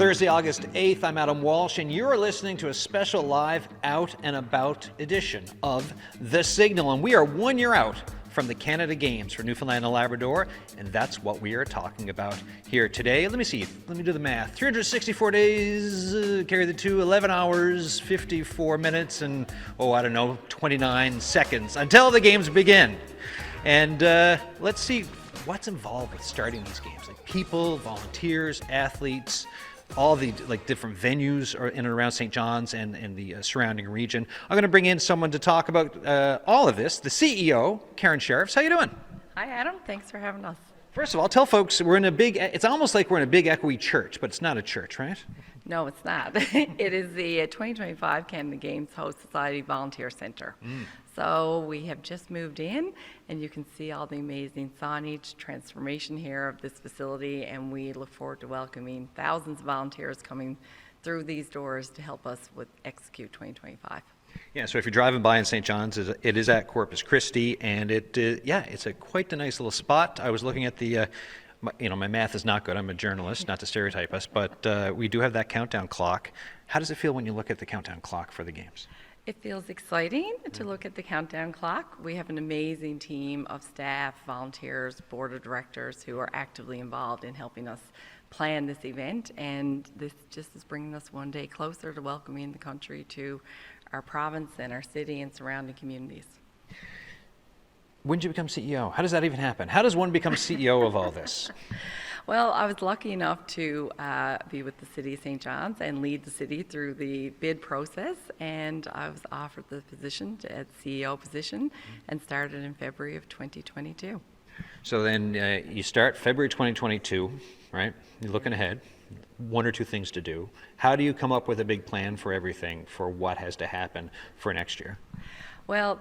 Thursday, August 8th, I'm Adam Walsh, and you're listening to a special live Out and About edition of The Signal. And we are 1 year out from the Canada Games for Newfoundland and Labrador, and that's what we are talking about here today. Let me do the math. 364 days, carry the 11 hours, 54 minutes, and, 29 seconds until the games begin. And let's see what's involved with starting these games. Like people, volunteers, athletes, all the different venues are in and around St. John's and the surrounding region. I'm going to bring in someone to talk about all of this. The CEO, Katrina Sheriff. How you doing? Hi, Adam. Thanks for having us. First of all, tell folks it's almost like we're in a big echoey church, but it's not a church, right? No, it's not. It is the 2025 Canada Games Host Society Volunteer Center. So we have just moved in, and you can see all the amazing signage, transformation here of this facility, and we look forward to welcoming thousands of volunteers coming through these doors to help us execute 2025. Yeah, so if you're driving by in St. John's, it is at Corpus Christi, and it's quite a nice little spot. I was looking at the, my math is not good. I'm a journalist, not to stereotype us, but we do have that countdown clock. How does it feel when you look at the countdown clock for the games? It feels exciting to look at the countdown clock. We have an amazing team of staff, volunteers, board of directors who are actively involved in helping us plan this event, and this just is bringing us one day closer to welcoming the country to our province and our city and surrounding communities. When did you become CEO? How does that even happen? How does one become CEO of all this? Well, I was lucky enough to be with the City of St. John's and lead the city through the bid process, and I was offered the position at CEO position and started in February of 2022. So then you start February 2022, right? You're looking ahead, one or two things to do. How do you come up with a big plan for everything, for what has to happen for next year? Well,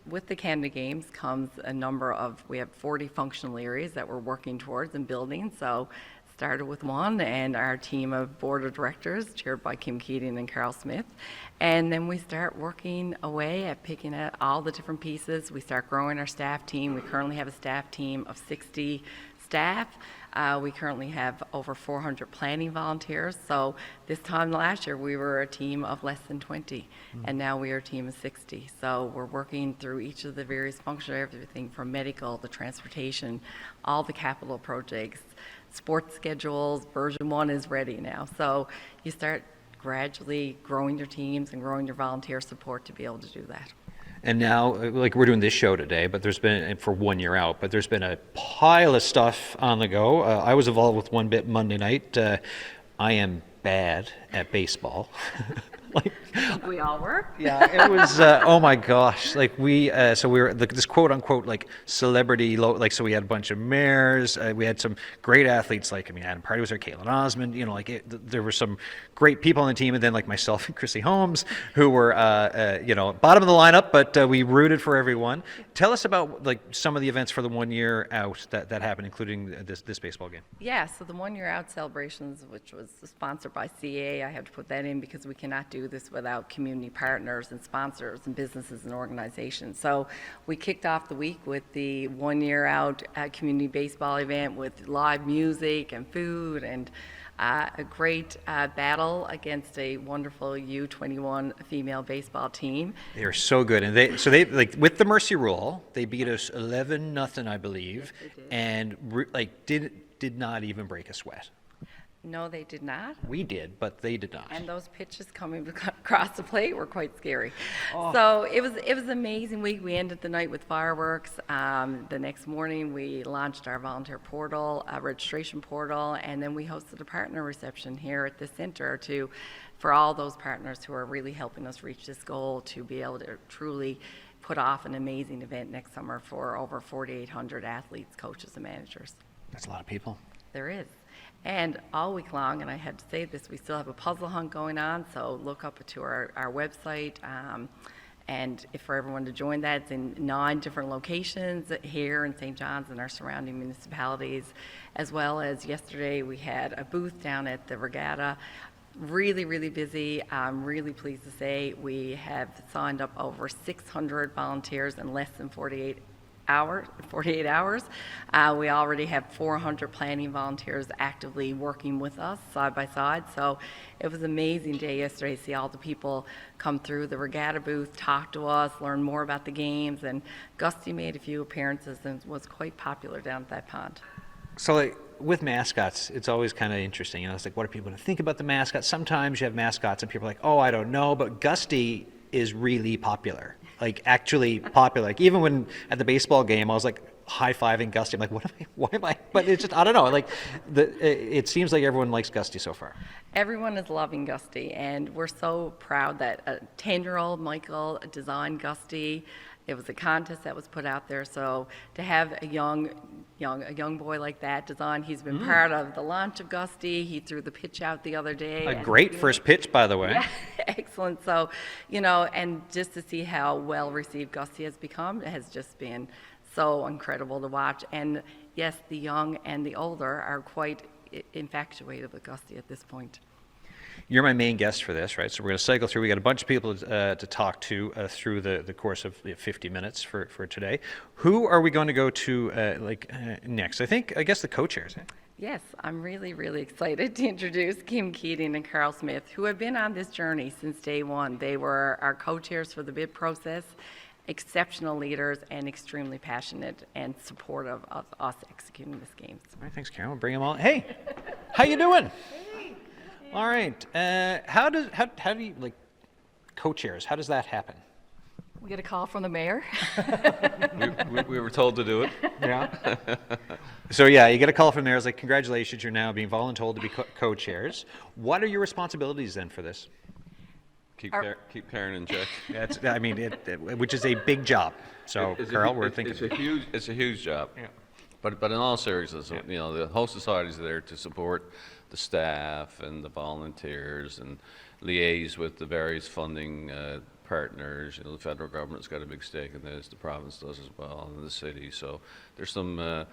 with the Canada Games comes we have 40 functional areas that we're working towards and building. So started with one, and our team of board of directors, chaired by Kim Keating and Carol Smith. And then we start working away at picking at all the different pieces. We start growing our staff team. We currently have a staff team of 60 staff. We currently have over 400 planning volunteers. So this time last year, we were a team of less than 20, and now we are a team of 60. So we're working through each of the various functions, everything from medical, the transportation, all the capital projects, sports schedules. Version 1 is ready now. So you start gradually growing your teams and growing your volunteer support to be able to do that. And now, we're doing this show today, but there's been, for 1 year out, but there's been a pile of stuff on the go. I was involved with one bit Monday night. I am bad at baseball. We all were. Yeah, it was, oh my gosh. We were this quote unquote celebrity, so we had a bunch of mayors. We had some great athletes, Adam Party was there, Caitlin Osmond, there were some great people on the team, and then myself and Chrissy Holmes, who were, bottom of the lineup, but we rooted for everyone. Tell us about some of the events for the 1 year out that happened, including this baseball game. Yeah, so the 1 year out celebrations, which was sponsored by CA, I have to put that in because we cannot do this without community partners and sponsors and businesses and organizations. So we kicked off the week with the 1 year out community baseball event with live music and food and a great battle against a wonderful U21 female baseball team. They are so good, and they with the mercy rule, they beat us 11-0, I believe, yes, they did. And did not even break a sweat. No, they did not. We did, but they did not. And those pitches coming across the plate were quite scary. Oh. So it was an amazing week. We ended the night with fireworks. The next morning, we launched our volunteer portal, registration portal, and then we hosted a partner reception here at the center for all those partners who are really helping us reach this goal to be able to truly put off an amazing event next summer for over 4,800 athletes, coaches, and managers. That's a lot of people. There is. And all week long, and I had to say this, we still have a puzzle hunt going on, so look up to our website. And for everyone to join that, it's in 9 different locations here in St. John's and our surrounding municipalities, as well as yesterday we had a booth down at the regatta. Really, really busy. I'm really pleased to say we have signed up over 600 volunteers in less than 48 48 hours. We already have 400 planning volunteers actively working with us side by side. So it was an amazing day yesterday to see all the people come through the regatta booth, talk to us, learn more about the games, and Gusty made a few appearances and was quite popular down at that pond. So like with mascots, it's always kind of interesting. You know, it's like, what are people going to think about the mascot? Sometimes you have mascots and people are like, oh, I don't know, but Gusty is really popular. Like actually popular. Like even when at the baseball game, I was like high-fiving Gusty. I'm like, why am I? But it's just, I don't know. Like it seems like everyone likes Gusty so far. Everyone is loving Gusty, and we're so proud that a 10-year-old Michael designed Gusty. It was a contest that was put out there, so to have a young boy like that design, he's been part of the launch of Gusty. He threw the pitch out the other day. A great first pitch, by the way. Yeah, excellent. So, you know, and just to see how well received Gusty has become, it has just been so incredible to watch. And yes, the young and the older are quite infatuated with Gusty at this point. You're my main guest for this, right? So we're going to cycle through. We got a bunch of people to talk to through the course of 50 minutes for today. Who are we going to go to next? I guess the co-chairs. Yes, I'm really, really excited to introduce Kim Keating and Carl Smith, who have been on this journey since day one. They were our co-chairs for the bid process, exceptional leaders, and extremely passionate and supportive of us executing this game. All right, thanks, Carol. We'll bring them all. Hey, how you doing? All right. How do you like co-chairs? How does that happen? We get a call from the mayor. we were told to do it. Yeah. So yeah, you get a call from the mayor. It's like, congratulations, you're now being voluntold to be co-chairs. What are your responsibilities then for this? Keep Karen in check. That's, I mean, which is a big job. So, Carl, we're thinking it's a huge job. Yeah. But in all seriousness, you know, the whole society is there to support the staff and the volunteers and liaise with the various funding partners. You know, the federal government's got a big stake in this. The province does as well, and the city. So there's some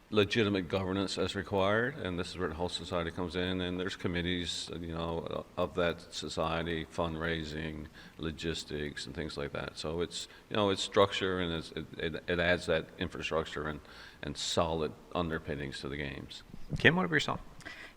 legitimate governance as required, and this is where the whole society comes in. And there's committees, you know, of that society, fundraising, logistics, and things like that. So it's, you know, it's structure, and it adds that infrastructure and solid underpinnings to the games. Kim, what about yourself?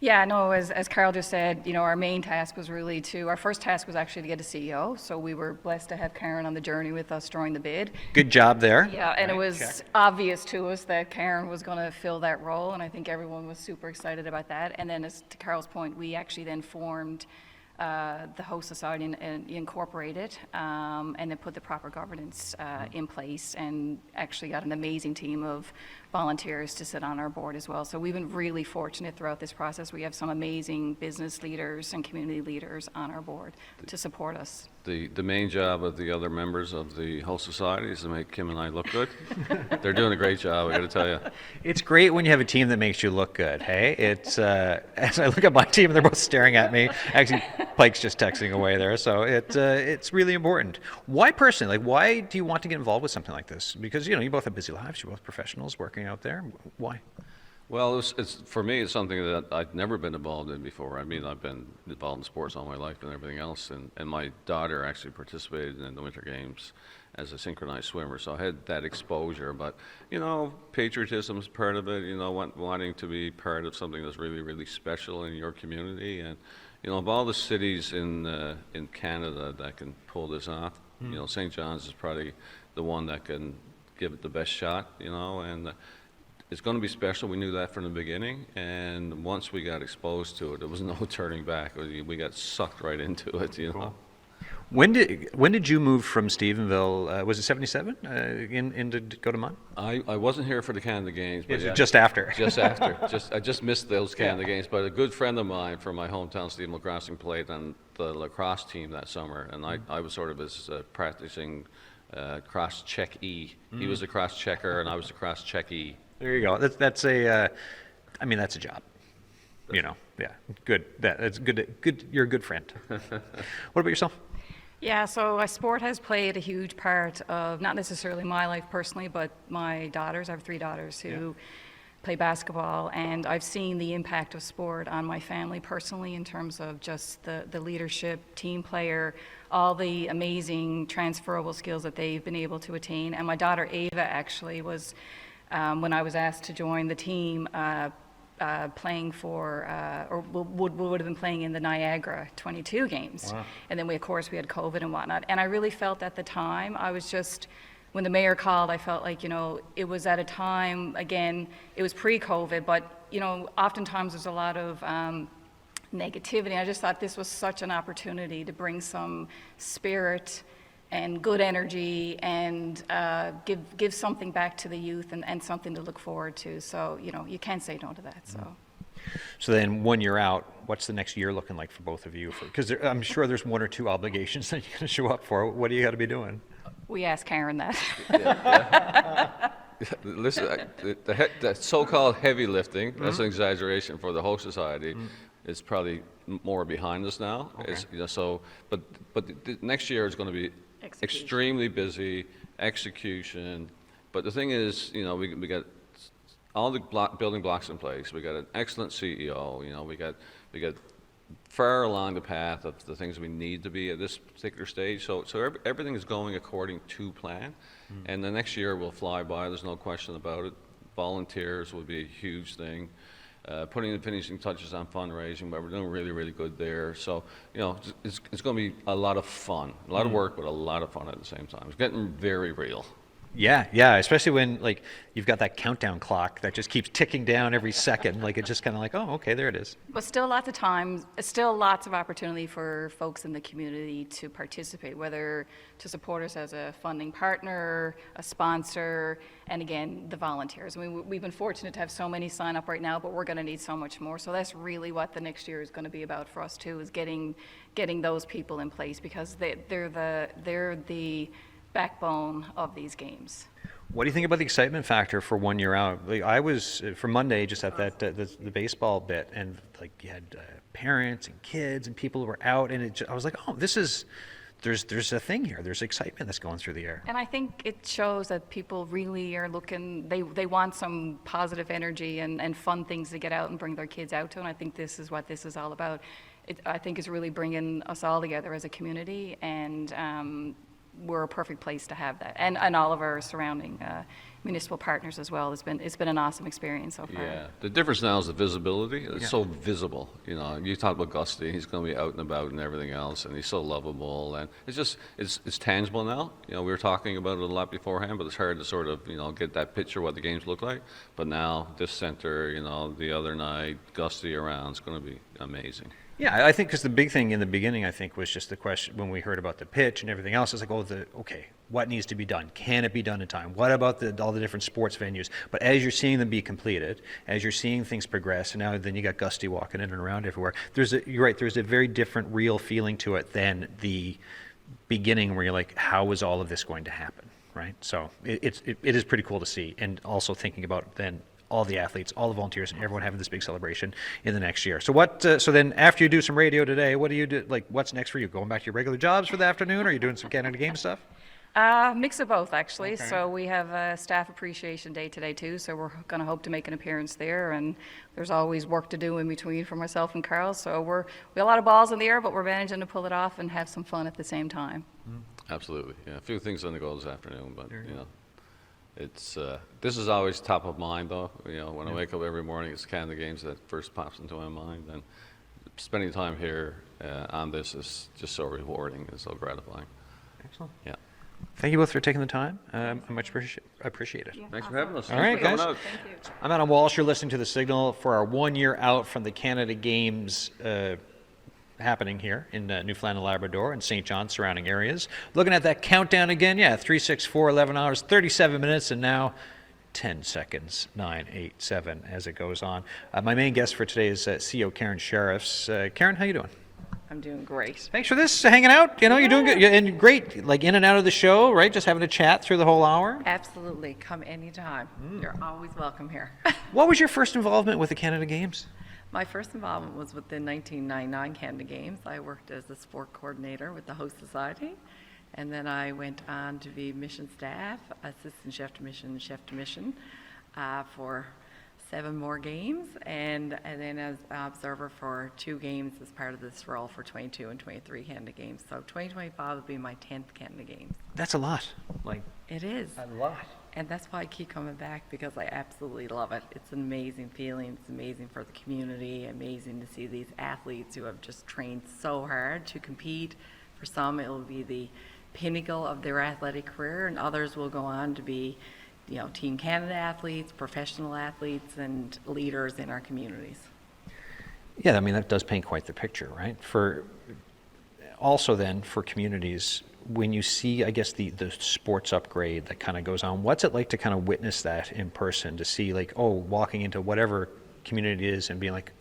Yeah, no, as Carl just said, you know, our main task was really our first task was actually to get a CEO. So we were blessed to have Karen on the journey with us during the bid. Good job there. Yeah, and Right, it was check. obvious to us that Karen was going to fill that role, and I think everyone was super excited about that. And then, as to Carl's point, we actually then formed the host society and incorporated, and then put the proper governance in place, and actually got an amazing team of volunteers to sit on our board as well. So we've been really fortunate throughout this process. We have some amazing business leaders and community leaders on our board to support us. The main job of the other members of the whole society is to make Kim and I look good. They're doing a great job, I got to tell you. It's great when you have a team that makes you look good, hey? It's, as I look at my team, they're both staring at me. Actually, Pike's just texting away there, so it's really important. Why personally? Like, why do you want to get involved with something like this? Because, you know, you both have busy lives, you're both professionals working out there. Why? Well, it's for me, it's something that I've never been involved in before. I mean, I've been involved in sports all my life and everything else, and my daughter actually participated in the Winter Games as a synchronized swimmer, so I had that exposure. But, you know, patriotism is part of it, you know, wanting to be part of something that's really, really special in your community. And, you know, of all the cities in Canada that can pull this off, you know, St. John's is probably the one that can give it the best shot, you know, and it's going to be special. We knew that from the beginning, and once we got exposed to it, there was no turning back. We got sucked right into it, you know. Cool. When did you move from Stephenville? Was it 77 in to go to Munn? I wasn't here for the Canada Games, but yeah, just after. Just after. I just missed those Canada Games. But a good friend of mine from my hometown, Stephenville Crossing, played on the lacrosse team that summer, and I was sort of his practicing cross-check-e. He was a cross-checker, and I was a cross-check-e. There you go. That's a job. You know, yeah, good. That's good. Good. You're a good friend. What about yourself? Yeah, so sport has played a huge part of not necessarily my life personally, but my daughters. I have 3 daughters who play basketball, and I've seen the impact of sport on my family personally in terms of just the leadership, team player, all the amazing transferable skills that they've been able to attain. And my daughter Ava actually was, when I was asked to join the team, playing for, or would have been playing in the Niagara 22 games. Wow. And then of course we had COVID and whatnot. And I really felt at the time, I was just, when the mayor called, I felt like, it was at a time, again, it was pre-COVID, but, oftentimes there's a lot of negativity. I just thought this was such an opportunity to bring some spirit and good energy and give something back to the youth and something to look forward to. So, you can't say no to that, so. So then, when you're out, what's the next year looking like for both of you? Because I'm sure there's one or two obligations that you're going to show up for. What do you got to be doing? We asked Karen that. Listen, the so-called heavy lifting, that's an exaggeration for the Host Society, is probably more behind us now. Okay. But the next year is going to be Execution. extremely busy, execution. But the thing is, we got all the building blocks in place. We got an excellent CEO. We got far along the path of the things we need to be at this particular stage. So everything is going according to plan. And the next year will fly by. There's no question about it. Volunteers will be a huge thing. Putting the finishing touches on fundraising, but we're doing really, really good there. So, it's going to be a lot of fun, a lot of work, but a lot of fun at the same time. It's getting very real. Yeah, especially when you've got that countdown clock that just keeps ticking down every second. It's just kind of like, oh, okay, there it is. But still lots of times, still lots of opportunity for folks in the community to participate, whether to support us as a funding partner, a sponsor, and again, the volunteers. I mean, we've been fortunate to have so many sign up right now, but we're going to need so much more. So that's really what the next year is going to be about for us too, is getting those people in place, because they're the backbone of these games. What do you think about the excitement factor for 1 year out? I was for Monday just at that the baseball bit, and you had parents and kids and people who were out, and I was like, oh, there's a thing here. There's excitement that's going through the air. And I think it shows that people really are looking, they want some positive energy and fun things to get out and bring their kids out to, and I think this is what this is all about. I think it's really bringing us all together as a community, and we're a perfect place to have that, and all of our surrounding municipal partners as well. It's been an awesome experience so far. Yeah, the difference now is the visibility. It's so visible. You talk about Gusty, he's going to be out and about and everything else, and he's so lovable, and it's tangible now. We were talking about it a lot beforehand, but it's hard to sort of get that picture of what the games look like. But now this center, the other night, Gusty around, it's going to be amazing. Yeah, I think because the big thing in the beginning, I think, was just the question when we heard about the pitch and everything else. It's like, okay, what needs to be done? Can it be done in time? What about all the different sports venues? But as you're seeing them be completed, as you're seeing things progress, and now then you got Gusty walking in and around everywhere. You're right. There's a very different, real feeling to it than the beginning, where you're like, how is all of this going to happen, right? So it is pretty cool to see, and also thinking about then all the athletes, all the volunteers, and everyone having this big celebration in the next year. So so then after you do some radio today, what do you do? What's next for you? Going back to your regular jobs for the afternoon, or are you doing some Canada Game stuff? Mix of both, actually. Okay. So we have a Staff Appreciation Day today, too, so we're going to hope to make an appearance there, and there's always work to do in between for myself and Carl, so we have a lot of balls in the air, but we're managing to pull it off and have some fun at the same time. Absolutely, yeah. A few things on the go this afternoon, but, it's this is always top of mind, though. When I wake up every morning, it's Canada Games that first pops into my mind, and spending time here on this is just so rewarding and so gratifying. Excellent. Yeah. Thank you both for taking the time. I much appreciate it. Thanks for having us. All right, guys. Thank you. I'm Adam Walsh. You're listening to The Signal for our 1 year out from the Canada Games happening here in Newfoundland and Labrador and St. John surrounding areas. Looking at that countdown again, 3, 6, 4, 11 hours, 37 minutes, and now 10 seconds, 9, 8, 7 as it goes on. My main guest for today is CEO Katrina Sheriff. Karen, how you doing? I'm doing great. Thanks for this, hanging out. You're doing good. And great, in and out of the show, right? Just having a chat through the whole hour. Absolutely. Come anytime. You're always welcome here. What was your first involvement with the Canada Games? My first involvement was with the 1999 Canada Games. I worked as a sport coordinator with the Host Society, and then I went on to be mission staff, assistant chef to mission, for 7 more games, and then as observer for 2 games as part of this role for 22 and 23 Canada Games. So 2025 will be my 10th Canada Games. That's a lot. Like, It is. a lot. And that's why I keep coming back, because I absolutely love it. It's an amazing feeling. It's amazing for the community, amazing to see these athletes who have just trained so hard to compete. For some, it will be the pinnacle of their athletic career, and others will go on to be, Team Canada athletes, professional athletes, and leaders in our communities. Yeah, I mean, that does paint quite the picture, right? Also then, for communities, when you see, I guess, the sports upgrade that kind of goes on, what's it like to kind of witness that in person, to see, like, walking into whatever community it is and being like,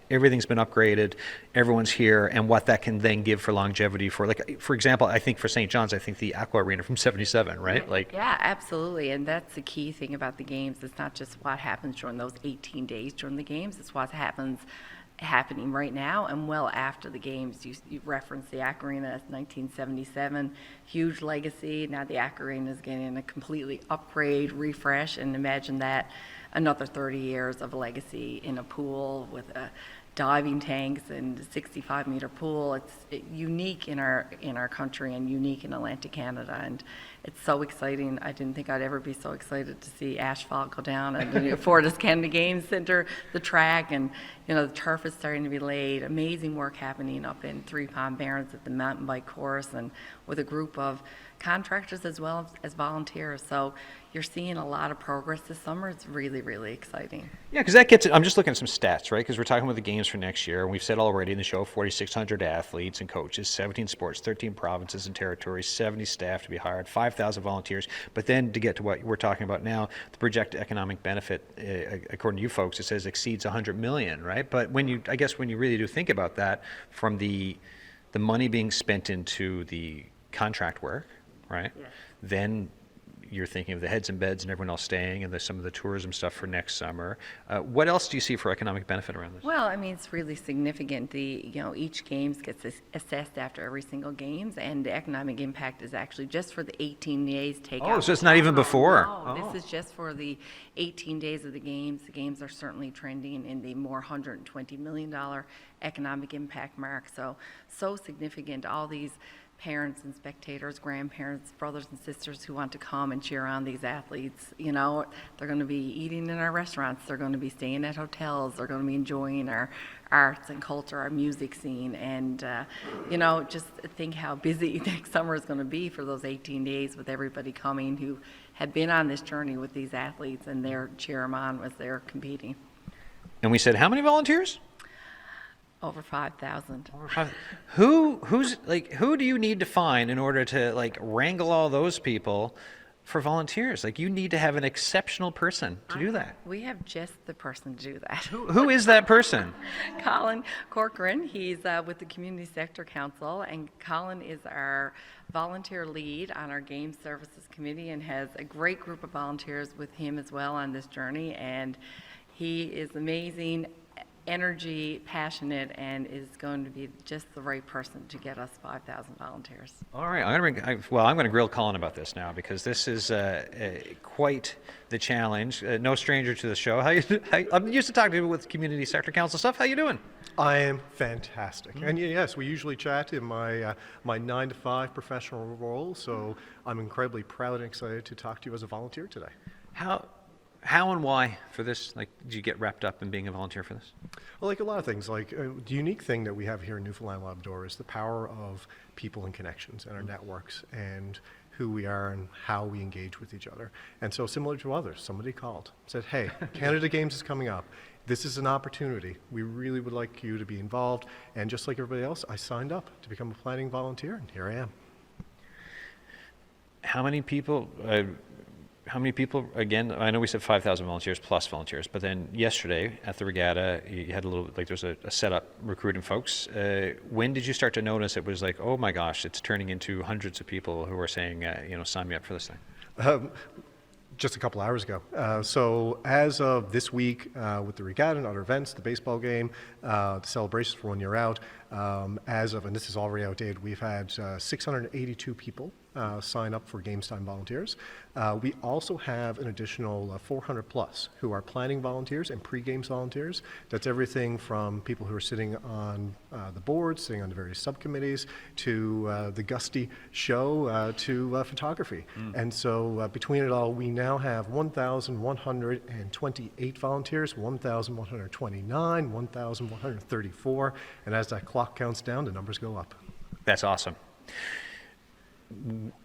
everything's been upgraded, everyone's here, and what that can then give for longevity for, like, for example, I think for St. John's, I think the Aqua Arena from 77, right? Like, Yeah, absolutely. And that's the key thing about the games. It's not just what happens during those 18 days during the games, it's what happening right now and well after the games. You referenced the Aqua Arena, that's 1977, huge legacy. Now the Aqua Arena is getting a completely upgrade, refresh, and imagine that another 30 years of legacy in a pool with diving tanks and 65-meter pool. It's unique in our country and unique in Atlantic Canada, and it's so exciting. I didn't think I'd ever be so excited to see asphalt go down at the Fortis Canada Games Centre, the track, and the turf is starting to be laid. Amazing work happening up in Three Pond Barrens at the mountain bike course, and with a group of contractors as well as volunteers. So you're seeing a lot of progress this summer. It's really, really exciting. yeah, because that gets it. I'm just looking at some stats, right? Because we're talking about the games for next year, and we've said already in the show, 4,600 athletes and coaches, 17 sports, 13 provinces and territories, 70 staff to be hired, 5,000 volunteers. But then to get to what we're talking about now, the projected economic benefit, according to you folks, it says exceeds 100 million, right? But when you really do think about that, from the money being spent into the contract work, right? Yes. Then you're thinking of the heads and beds and everyone else staying, and some of the tourism stuff for next summer. What else do you see for economic benefit around this? Well, I mean, it's really significant. Each games gets assessed after every single games, and the economic impact is actually just for the 18 days takeout. Oh, so it's not even before. No, this is just for the 18 days of the games. The games are certainly trending in the more $120 million economic impact mark. So significant. All these parents and spectators, grandparents, brothers and sisters who want to come and cheer on these athletes. They're going to be eating in our restaurants, they're going to be staying at hotels, they're going to be enjoying our arts and culture, our music scene, and just think how busy next summer is going to be for those 18 days with everybody coming who have been on this journey with these athletes, and they're cheer them on as they're competing. And we said, how many volunteers? Over 5,000. Who do you need to find in order to wrangle all those people for volunteers? You need to have an exceptional person to do that. We have just the person to do that. Who is that person? Colin Corcoran. He's with the Community Sector Council, and Colin is our volunteer lead on our Game Services Committee and has a great group of volunteers with him as well on this journey, and he is amazing, energy, passionate, and is going to be just the right person to get us 5,000 volunteers. All right, I'm going to grill Colin about this now, because this is quite the challenge. No stranger to the show. I'm used to talking to people with community sector council stuff. How you doing? I am fantastic. And yes, we usually chat in my 9-to-5 professional role, so I'm incredibly proud and excited to talk to you as a volunteer today. How and why for this? Did you get wrapped up in being a volunteer for this? Well, a lot of things. The unique thing that we have here in Newfoundland and Labrador is the power of people and connections and our networks and who we are and how we engage with each other. And so similar to others, somebody called, said, hey, Canada Games is coming up. This is an opportunity. We really would like you to be involved. And just like everybody else, I signed up to become a planning volunteer, and here I am. How many people, again, I know we said 5,000 volunteers plus volunteers, but then yesterday at the regatta, you had there was a setup recruiting folks. When did you start to notice it was oh my gosh, it's turning into hundreds of people who are saying, sign me up for this thing? Just a couple hours ago. So as of this week, with the regatta and other events, the baseball game, the celebrations for 1 year out, As of, and this is already outdated, we've had 682 people sign up for Games Time volunteers. We also have an additional 400 plus who are planning volunteers and pre-games volunteers. That's everything from people who are sitting on the board, sitting on the various subcommittees, to the gusty show, to photography. And so between it all, we now have 1,128 volunteers, 1,129, 1,134, and as that clock counts down, the numbers go up. That's awesome.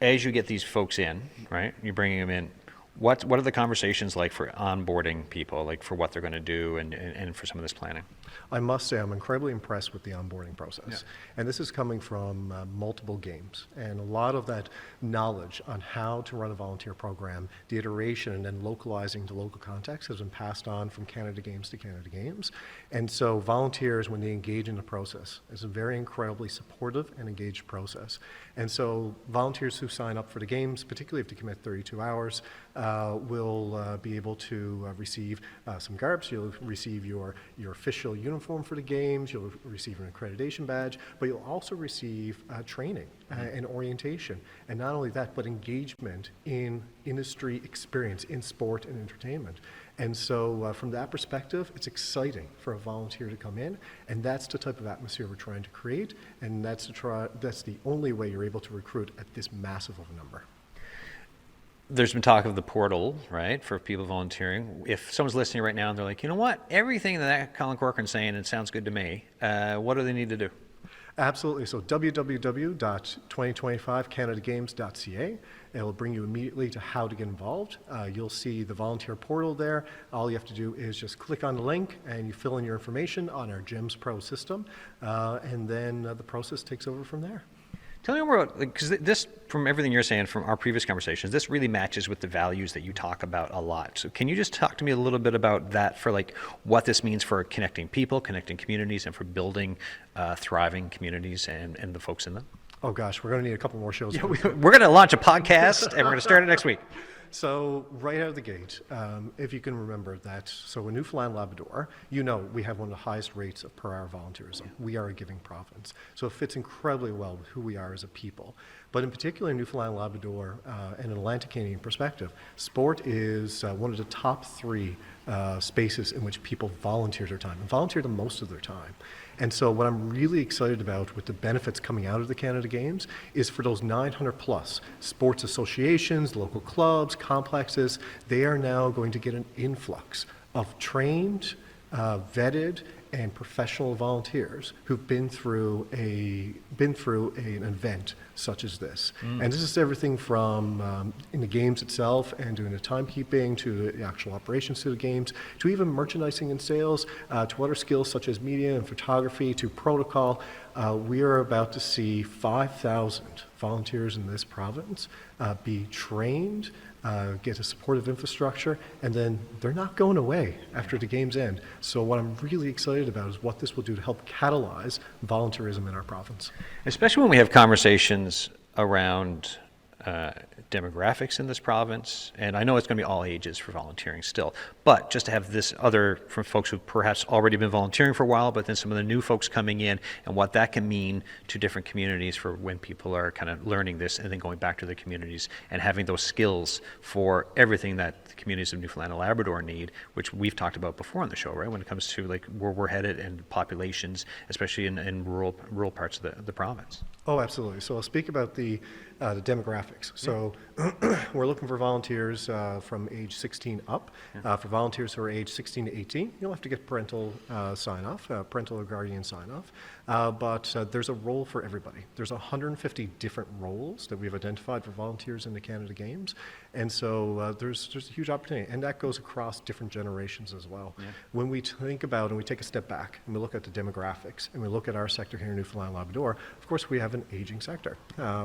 As you get these folks in, right, you're bringing them in, what are the conversations like for onboarding people, like for what they're going to do and for some of this planning? I must say I'm incredibly impressed with the onboarding process. And this is coming from multiple games. And a lot of that knowledge on how to run a volunteer program, the iteration and then localizing to local context has been passed on from Canada Games to Canada Games. And so volunteers, when they engage in the process, it's a very incredibly supportive and engaged process. And so volunteers who sign up for the games, particularly if they commit 32 hours, will be able to receive some garbs. You'll receive your official uniform for the games. You'll receive an accreditation badge, but you'll also receive training and orientation. And not only that, but engagement in industry experience, in sport and entertainment. And so from that perspective, it's exciting for a volunteer to come in, and that's the type of atmosphere we're trying to create, and that's the only way you're able to recruit at this massive of a number. There's been talk of the portal, right, for people volunteering. If someone's listening right now and they're like, you know what, everything that Colin Corcoran's saying, it sounds good to me, what do they need to do? Absolutely. So www.2025canadagames.ca. It'll bring you immediately to how to get involved. You'll see the volunteer portal there. All you have to do is just click on the link and you fill in your information on our GEMS Pro system, and then the process takes over from there. Tell me more about, because this, from everything you're saying from our previous conversations, this really matches with the values that you talk about a lot. So can you just talk to me a little bit about that, for like what this means for connecting people, connecting communities, and for building thriving communities and the folks in them? Oh gosh, we're going to need a couple more shows. Yeah, we're going to launch a podcast and we're going to start it next week. So right out of the gate, if you can remember that, so in Newfoundland, Labrador, you know we have one of the highest rates of per hour volunteerism. We are a giving province. So it fits incredibly well with who we are as a people. But in particular in Newfoundland, Labrador, and an Atlantic Canadian perspective, sport is one of the top three spaces in which people volunteer their time, and volunteer the most of their time. And so what I'm really excited about with the benefits coming out of the Canada Games is for those 900 plus sports associations, local clubs, complexes, they are now going to get an influx of trained, vetted, and professional volunteers who've been through an event such as this. And this is everything from in the games itself and doing the timekeeping to the actual operations to the games, to even merchandising and sales, to other skills such as media and photography, to protocol. We are about to see 5,000 volunteers in this province be trained, get a supportive infrastructure, and then they're not going away after the games end. So what I'm really excited about is what this will do to help catalyze volunteerism in our province. Especially when we have conversations around demographics in this province, and I know it's going to be all ages for volunteering still, but just to have this other from folks who've perhaps already been volunteering for a while, but then some of the new folks coming in, and what that can mean to different communities for when people are kind of learning this and then going back to their communities and having those skills for everything that the communities of Newfoundland and Labrador need, which we've talked about before on the show, right, when it comes to like where we're headed and populations, especially in rural parts of the province. Oh, absolutely. So I'll speak about the demographics. So we're looking for volunteers from age 16 up. For volunteers who are age 16 to 18, you'll have to get parental sign-off, parental or guardian sign-off. But there's a role for everybody. There's 150 different roles that we've identified for volunteers in the Canada Games. And so there's a huge opportunity. And that goes across different generations as well. Yeah. When we think about and we take a step back and we look at the demographics and we look at our sector here in Newfoundland and Labrador, of course we have an aging sector.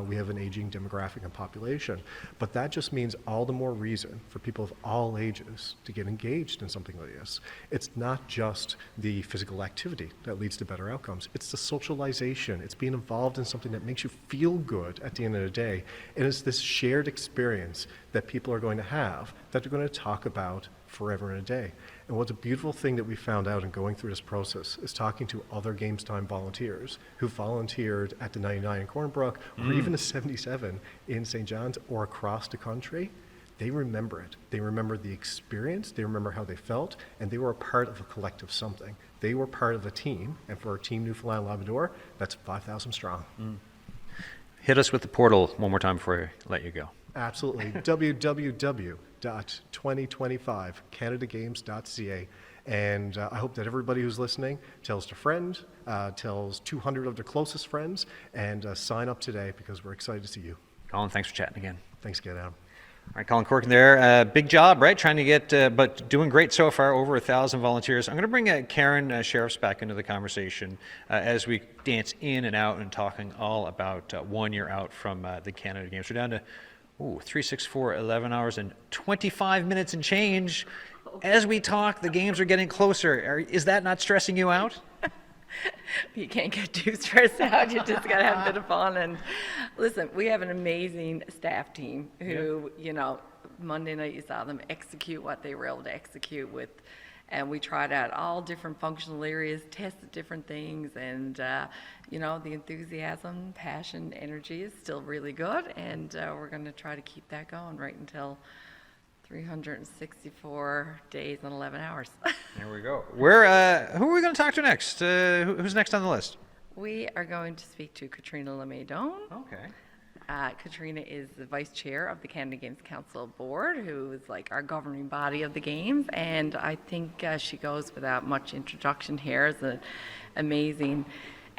We have an aging demographic and population. But that just means all the more reason for people of all ages to get engaged in something like this. It's not just the physical activity that leads to better outcomes. It's the socialization. It's being involved in something that makes you feel good at the end of the day. And it's this shared experience that people are going to have that they're going to talk about forever and a day. And what's a beautiful thing that we found out in going through this process is talking to other Games Time volunteers who volunteered at the 99 in Cornbrook or even the 77 in St. John's or across the country. They remember it. They remember the experience, they remember how they felt, and they were a part of a collective something. They were part of a team, and for our team Newfoundland Labrador, that's 5,000 strong. Hit us with the portal one more time before I let you go. Absolutely. www.2025canadagames.ca. And I hope that everybody who's listening tells a friend, tells 200 of their closest friends, and sign up today because we're excited to see you. Colin, thanks for chatting again. Thanks again, Adam. All right, Colin Corkin there. Big job, right? Trying to get, but doing great so far, over 1,000 volunteers. I'm going to bring Karen Sheriff back into the conversation as we dance in and out and talking all about 1 year out from the Canada Games. We're down to 3, 6, 4, 11 hours and 25 minutes and change. As we talk, the games are getting closer. Is that not stressing you out? You can't get too stressed out. You just got to have a bit of fun. And listen, we have an amazing staff team who, Monday night you saw them execute what they were able to execute with. And we tried out all different functional areas, tested different things. And, the enthusiasm, passion, energy is still really good. And we're going to try to keep that going right until 364 days and 11 hours. There we go. Who are we going to talk to next? Who's next on the list? We are going to speak to Katrina Lame. Okay. Katrina is the vice chair of the Canada Games Council Board, who is like our governing body of the games, and I think she goes without much introduction here as an amazing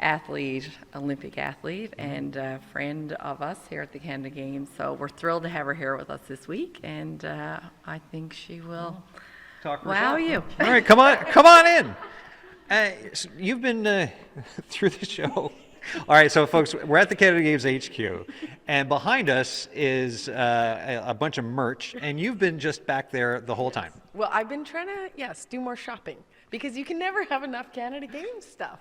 athlete, Olympic athlete, and a friend of us here at the Canada Games. So we're thrilled to have her here with us this week, and I think she will wow you. All right, come on in. So you've been through the show. All right, so folks, we're at the Canada Games HQ, and behind us is a bunch of merch, and you've been just back there the whole time. Well, I've been trying to, do more shopping because you can never have enough Canada Games stuff.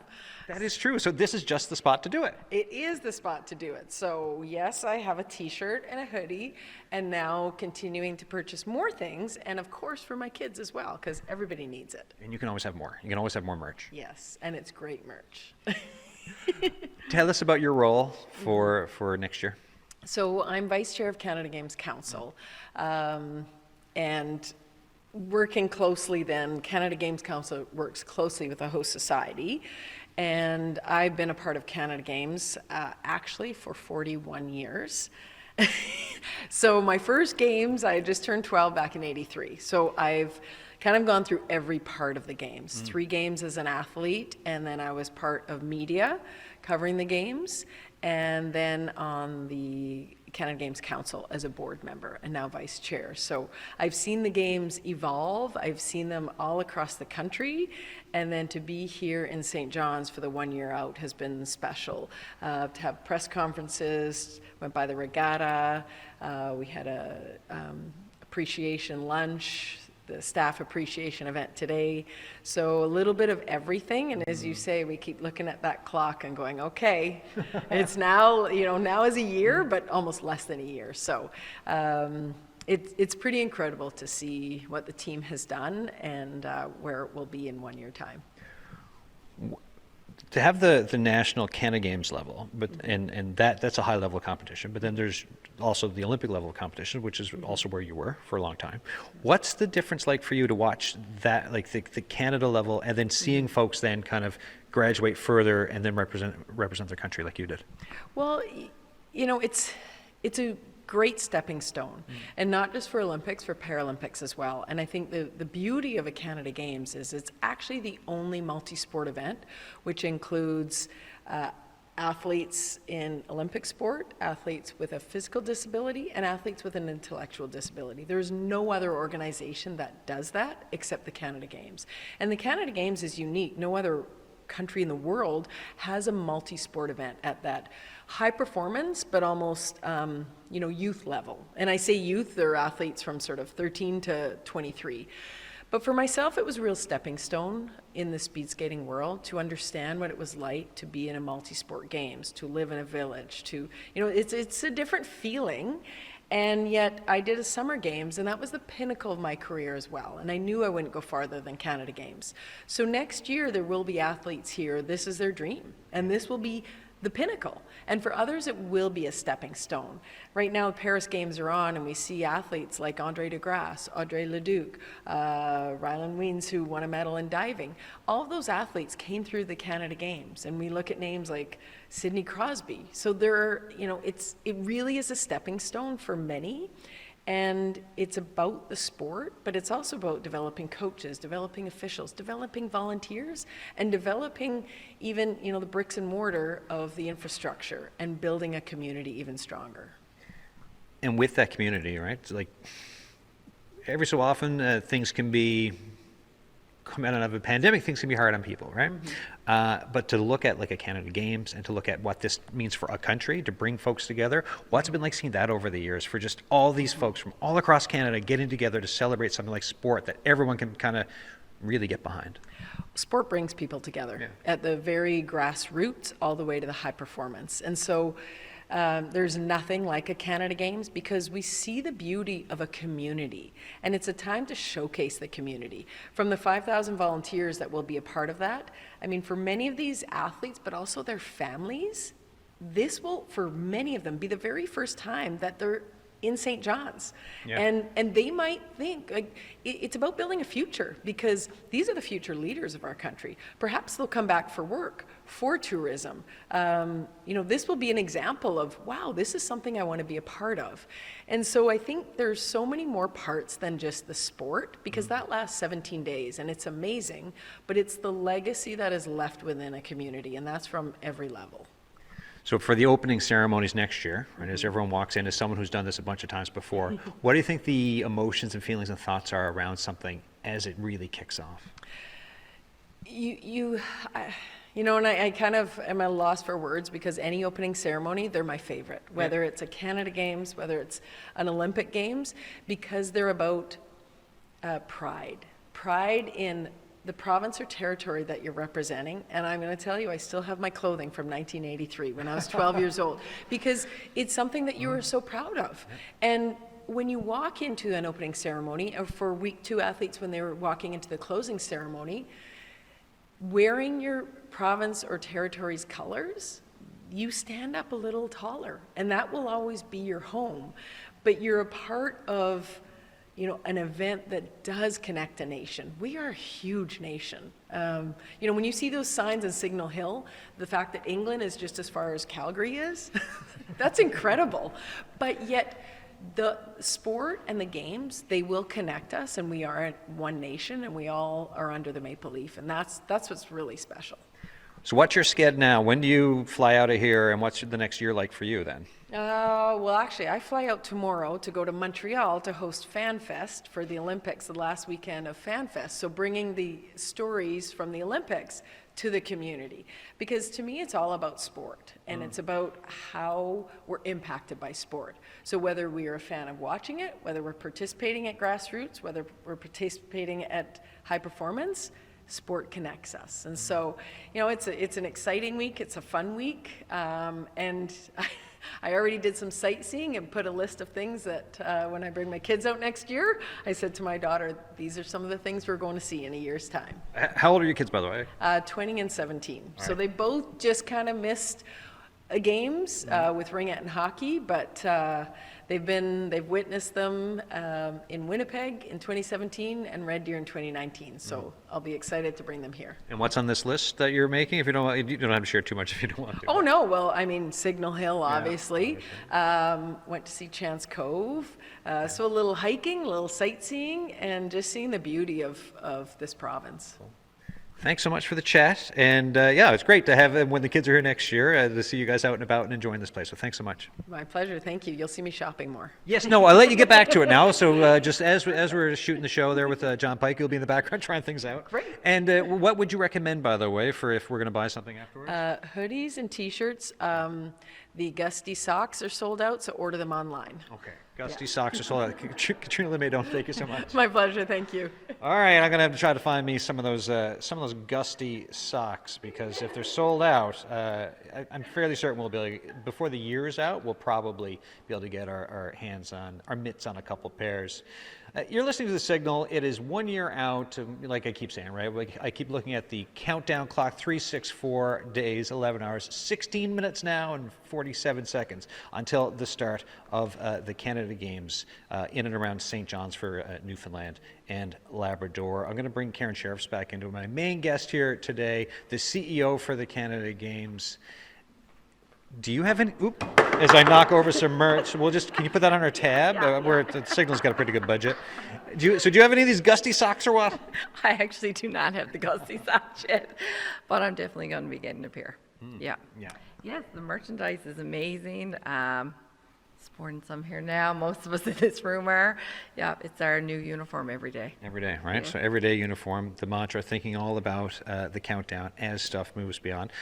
That is true. So this is just the spot to do it. It is the spot to do it. So yes, I have a t-shirt and a hoodie, and now continuing to purchase more things, and of course for my kids as well, because everybody needs it. And you can always have more. You can always have more merch. Yes, and it's great merch. Tell us about your role for next year. So I'm vice chair of Canada Games Council, and working closely then, Canada Games Council works closely with the host society, and I've been a part of Canada Games actually for 41 years. So my first games, I just turned 12 back in '83. So I've kind of gone through every part of the games. 3 games as an athlete, and then I was part of media covering the games, and then on the Canada Games Council as a board member, and now vice chair. So I've seen the games evolve. I've seen them all across the country, and then to be here in St. John's for the 1 year out has been special. To have press conferences, went by the regatta, we had a appreciation lunch, the staff appreciation event today. So a little bit of everything, and as you say, we keep looking at that clock and going, okay, it's now, now is a year, but almost less than a year. So it's pretty incredible to see what the team has done and where it will be in 1 year time. To have the national Canada Games level, but and that's a high level of competition, but then there's also the Olympic level of competition, which is also where you were for a long time. What's the difference like for you to watch that, like the Canada level, and then seeing folks then kind of graduate further and then represent their country like you did? Well, it's a great stepping stone, and not just for Olympics, for Paralympics as well. And I think the beauty of a Canada Games is it's actually the only multi-sport event which includes athletes in Olympic sport, athletes with a physical disability, and athletes with an intellectual disability. There's no other organization that does that except the Canada Games. And the Canada Games is unique. No other country in the world has a multi-sport event at that high performance, but almost youth level. And I say youth, they're athletes from sort of 13 to 23. But for myself, it was a real stepping stone in the speed skating world to understand what it was like to be in a multi-sport games, to live in a village, to, it's a different feeling. And yet I did a summer games, and that was the pinnacle of my career as well. And I knew I wouldn't go farther than Canada Games. So next year there will be athletes here. This is their dream, and this will be the pinnacle. And for others, it will be a stepping stone. Right now, Paris Games are on, and we see athletes like Andre DeGrasse, Audrey Leduc, Rylan Weens, who won a medal in diving. All of those athletes came through the Canada Games, and we look at names like Sidney Crosby. So it really is a stepping stone for many. And it's about the sport, but it's also about developing coaches, developing officials, developing volunteers, and developing even, the bricks and mortar of the infrastructure and building a community even stronger. And with that community, right? It's like every so often things can be come out of a pandemic, things can be hard on people, right? But to look at like a Canada Games and to look at what this means for a country, to bring folks together, what's it been like seeing that over the years for just all these folks from all across Canada getting together to celebrate something like sport that everyone can kind of really get behind? Sport brings people together at the very grassroots all the way to the high performance. And so there's nothing like a Canada Games because we see the beauty of a community, and it's a time to showcase the community. From the 5,000 volunteers that will be a part of that, I mean, for many of these athletes, but also their families, this will, for many of them, be the very first time that they're in St. John's. And they might think, like, it's about building a future because these are the future leaders of our country. Perhaps they'll come back for work, for tourism. This will be an example of, wow, this is something I want to be a part of. And so I think there's so many more parts than just the sport because that lasts 17 days and it's amazing, but it's the legacy that is left within a community, and that's from every level. So for the opening ceremonies next year, and as everyone walks in, as someone who's done this a bunch of times before, what do you think the emotions and feelings and thoughts are around something as it really kicks off? And I kind of am at a loss for words because any opening ceremony, they're my favorite, whether it's a Canada Games, whether it's an Olympic Games, because they're about pride in the province or territory that you're representing. And I'm going to tell you, I still have my clothing from 1983 when I was 12 years old, because it's something that you are so proud of. And when you walk into an opening ceremony, or for week 2 athletes when they were walking into the closing ceremony, wearing your province or territory's colors, you stand up a little taller, and that will always be your home. But you're a part of an event that does connect a nation. We are a huge nation. When you see those signs in Signal Hill, the fact that England is just as far as Calgary is, that's incredible. But yet, the sport and the games, they will connect us, and we are one nation, and we all are under the maple leaf, and that's what's really special. So what's your sked now? When do you fly out of here, and what's the next year like for you then? Well, actually, I fly out tomorrow to go to Montreal to host FanFest for the Olympics, the last weekend of FanFest. So bringing the stories from the Olympics to the community. Because to me, it's all about sport, and it's about how we're impacted by sport. So whether we are a fan of watching it, whether we're participating at grassroots, whether we're participating at high performance, sport connects us. And so, it's an exciting week, it's a fun week, and I already did some sightseeing and put a list of things that when I bring my kids out next year, I said to my daughter, these are some of the things we're going to see in a year's time. How old are your kids, by the way? 20 and 17. All So right. they both just kind of missed games with ringette and hockey, but they've witnessed them in Winnipeg in 2017 and Red Deer in 2019. So I'll be excited to bring them here. And what's on this list that you're making? If you don't have to share too much if you don't want to. Oh no, well, I mean, Signal Hill, obviously. Went to see Chance Cove. So a little hiking, a little sightseeing, and just seeing the beauty of this province. Thanks so much for the chat. And it's great to have when the kids are here next year to see you guys out and about and enjoying this place. So thanks so much. My pleasure, thank you. You'll see me shopping more. Yes, no, I'll let you get back to it now. So just as we're shooting the show there with John Pike, you'll be in the background trying things out. Great. And what would you recommend, by the way, for if we're going to buy something afterwards? Hoodies and T-shirts. The Gusty socks are sold out, so order them online. Okay. Gusty socks are sold out. Katrina Lame, thank you so much. My pleasure, thank you. All right, I'm gonna have to try to find me some of those Gusty socks, because if they're sold out, I'm fairly certain we'll be able to, before the year's out, we'll probably be able to get our hands on, our mitts on a couple pairs. You're listening to The Signal. It is 1 year out, like I keep saying, right? Like I keep looking at the countdown clock, 364 days, 11 hours, 16 minutes now and 47 seconds until the start of the Canada Games in and around St. John's for Newfoundland and Labrador. I'm going to bring Declan Sheriff back into my main guest here today, the CEO for the Canada Games. Do you have any, as I knock over some merch, can you put that on our tab? The Signal's got a pretty good budget. Do you have any of these Gusty socks or what? I actually do not have the Gusty socks yet, but I'm definitely going to be getting a pair. Yeah. Yes, the merchandise is amazing. Sporting some here now. Most of us in this room are. Yeah, it's our new uniform every day. Every day, right? Yeah. So everyday uniform, the mantra, thinking all about the countdown as stuff moves beyond.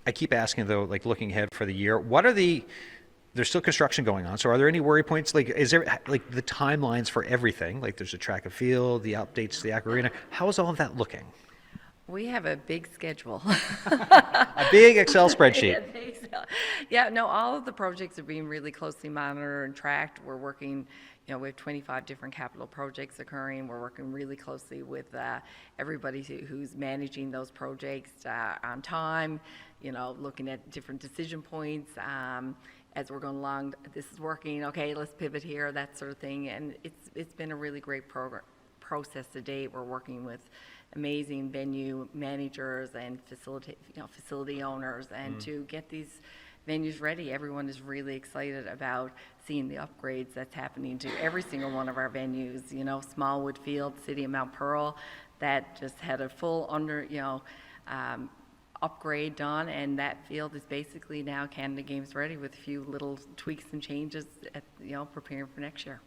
I keep asking though, like looking ahead for the year, there's still construction going on, so are there any worry points? Like, is there like the timelines for everything? Like there's a track and field, the updates to the Aqua Arena. How is all of that looking? We have a big schedule. A big Excel spreadsheet. Yeah, no, all of the projects are being really closely monitored and tracked. We're working, we have 25 different capital projects occurring. We're working really closely with everybody who's managing those projects on time, looking at different decision points as we're going along. This is working, okay, let's pivot here, that sort of thing. And it's been a really great process to date. We're working with amazing venue managers and facility owners, and to get these venues ready. Everyone is really excited about seeing the upgrades that's happening to every single one of our venues. Smallwood Field, City of Mount Pearl, that just had a full upgrade done, and that field is basically now Canada Games ready with a few little tweaks and changes at, preparing for next year.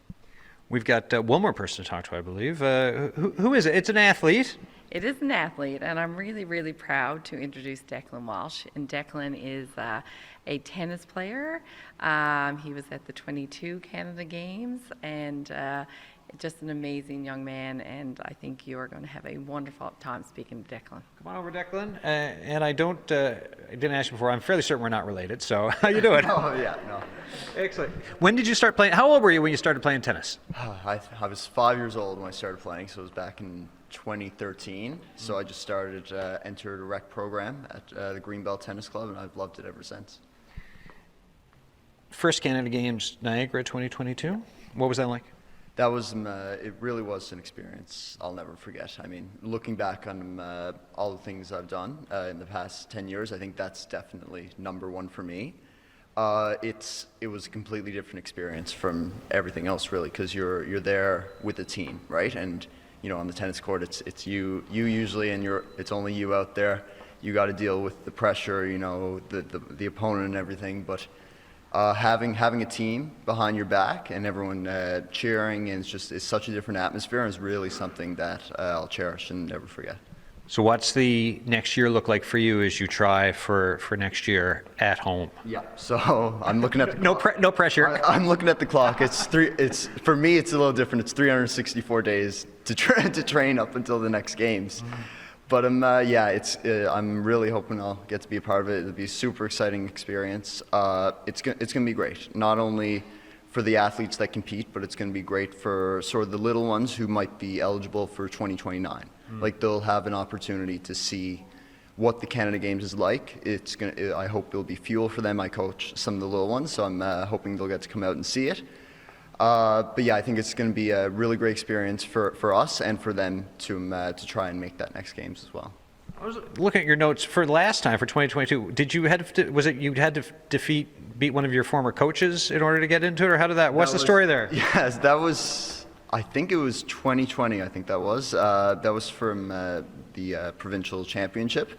We've got one more person to talk to, I believe. Who is it? It's an athlete. It is an athlete, and I'm really, really proud to introduce Declan Walsh. And Declan is a tennis player. He was at the 22 Canada Games, and just an amazing young man, and I think you are going to have a wonderful time speaking to Declan. Come on over, Declan. And I didn't ask you before, I'm fairly certain we're not related, so how you doing? Oh, yeah, no. Excellent. When did you start playing? How old were you when you started playing tennis? I was 5 years old when I started playing, so it was back in 2013. So I just entered a rec program at the Greenbelt Tennis Club, and I've loved it ever since. First Canada Games, Niagara 2022. What was that like? That was, it really was an experience I'll never forget. I mean, looking back on all the things I've done in the past 10 years, I think that's definitely number one for me. It was a completely different experience from everything else, really, because you're there with a team, right? And on the tennis court, it's you usually, and it's only you out there. You got to deal with the pressure, the opponent and everything. But having a team behind your back and everyone cheering, and it's such a different atmosphere, and it's really something that I'll cherish and never forget. So what's the next year look like for you as you try for next year at home? Yeah. So I'm looking at the no pressure. I'm looking at the clock. For me, it's a little different. It's 364 days to train up until the next games. But I'm really hoping I'll get to be a part of it. It'll be a super exciting experience. It's gonna be great. Not only for the athletes that compete, but it's gonna be great for sort of the little ones who might be eligible for 2029. Like they'll have an opportunity to see what the Canada Games is like. I hope it'll be fuel for them. I coach some of the little ones, so I'm hoping they'll get to come out and see it. But yeah, I think it's going to be a really great experience for us and for them to try and make that next games as well. I was looking at your notes for last time for 2022. Did you had to beat one of your former coaches in order to get into it, or how did that? What's the story there? Yes, that was. I think it was 2020. I think that was from the provincial championship.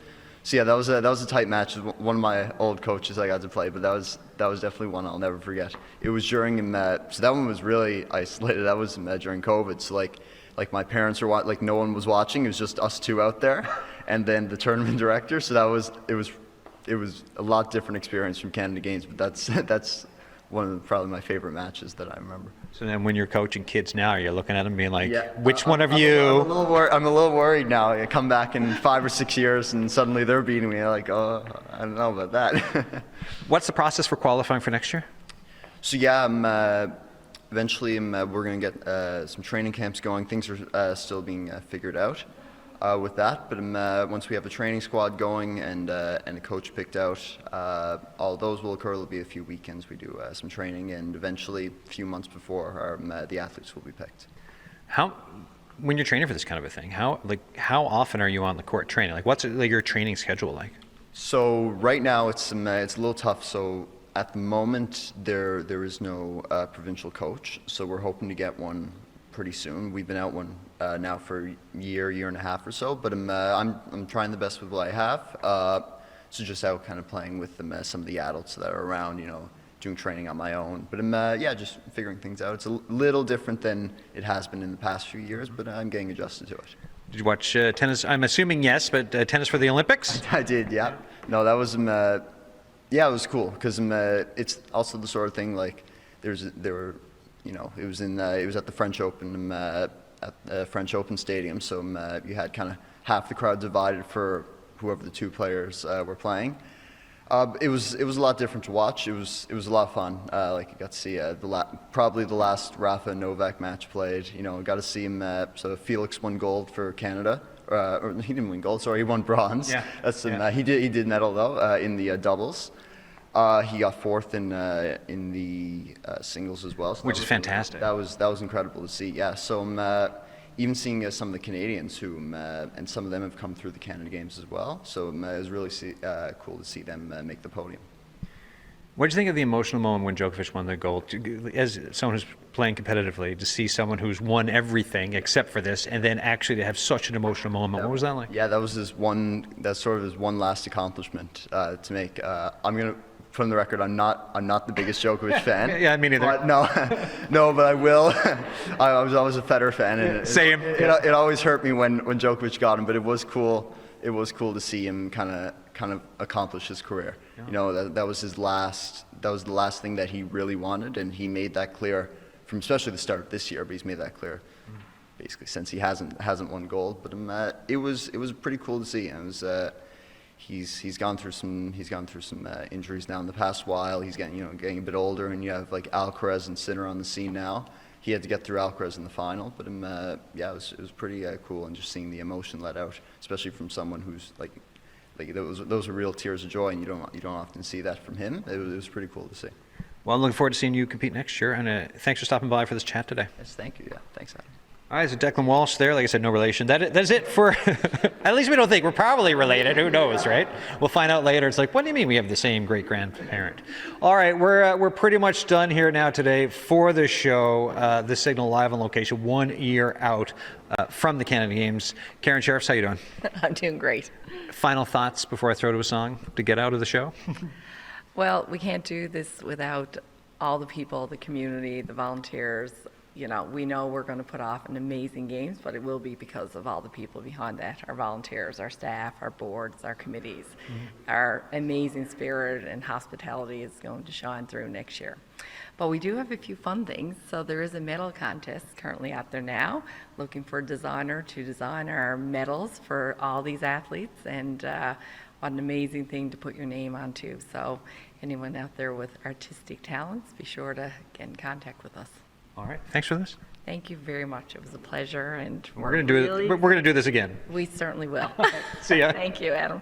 So yeah, that was a tight match. One of my old coaches I got to play, but that was definitely one I'll never forget. It was during so that one was really isolated. That was during COVID. So like my parents were no one was watching. It was just us two out there, and then the tournament director. So it was it was a lot different experience from Canada Games, but that's one of probably my favorite matches that I remember. So then when you're coaching kids now, you're looking at them being like, Yeah, which one of I'm you? I'm a little worried now. I come back in 5 or 6 years and suddenly they're beating me. I'm like, oh, I don't know about that. What's the process for qualifying for next year? So yeah, eventually we're going to get some training camps going. Things are still being figured out with that. But once we have a training squad going and a coach picked out, all those will occur. There'll be a few weekends we do some training, and eventually a few months before the athletes will be picked. When you're training for this kind of a thing, how often are you on the court training? Like, what's your training schedule like? So right now it's a little tough. So at the moment there is no provincial coach. So we're hoping to get one pretty soon. We've been out one now for a year and a half or so. But I'm trying the best with what I have. So just out kind of playing with some of the adults that are around, doing training on my own. But just figuring things out. It's a little different than it has been in the past few years, but I'm getting adjusted to it. Did you watch tennis? I'm assuming yes, but tennis for the Olympics? I did, yeah. No, that was, it was cool because it's also the sort of thing like it was at the French Open at the French Open Stadium, so you had kind of half the crowd divided for whoever the two players were playing. It was a lot different to watch. It was a lot of fun. You got to see probably the last Rafa Novak match played. Got to see him. So Felix won gold for Canada. Or he didn't win gold. Sorry, he won bronze. Yeah. That's he did medal though in the doubles. He got fourth in the singles as well. So Which is fantastic. That was incredible to see. Yeah. So even seeing some of the Canadians who and some of them have come through the Canada Games as well. So it was really cool to see them make the podium. What did you think of the emotional moment when Djokovic won the gold? As someone who's playing competitively, to see someone who's won everything except for this, and then actually to have such an emotional moment, what was that like? Yeah, that was that's sort of his one last accomplishment to make. I'm gonna put on the record, I'm not the biggest Djokovic fan. Yeah, me neither. But no, but I will. I was always a Federer fan, and Same. It always hurt me when Djokovic got him, but it was cool. It was cool to see him kind of accomplish his career. Yeah. That was his last. That was the last thing that he really wanted, and he made that clear from especially the start of this year. But he's made that clear basically since he hasn't won gold. But it was pretty cool to see. It was. He's gone through some injuries now in the past while. He's getting a bit older, and you have like Alcaraz and Sinner on the scene now. He had to get through Alcaraz in the final, but it was pretty cool, and just seeing the emotion let out, especially from someone who's like those are real tears of joy, and you don't often see that from him. It was pretty cool to see. Well, I'm looking forward to seeing you compete next year, and thanks for stopping by for this chat today. Yes, thank you. Yeah, thanks, Adam. All right, so Declan Walsh there. Like I said, no relation. That's it for, at least we don't think. We're probably related. Who knows, right? We'll find out later. It's like, what do you mean we have the same great-grandparent? All right, we're pretty much done here now today for the show. The Signal live on location, 1 year out from the Canada Games. Karen Sheriff, how you doing? I'm doing great. Final thoughts before I throw to a song to get out of the show? Well, we can't do this without all the people, the community, the volunteers. We know we're going to put off an amazing games, but it will be because of all the people behind that, our volunteers, our staff, our boards, our committees. Our amazing spirit and hospitality is going to shine through next year. But we do have a few fun things. So there is a medal contest currently out there now, looking for a designer to design our medals for all these athletes, and what an amazing thing to put your name onto. So anyone out there with artistic talents, be sure to get in contact with us. All right, thanks for this. Thank you very much. It was a pleasure, and We're gonna do this again. We certainly will. See ya. Thank you, Adam.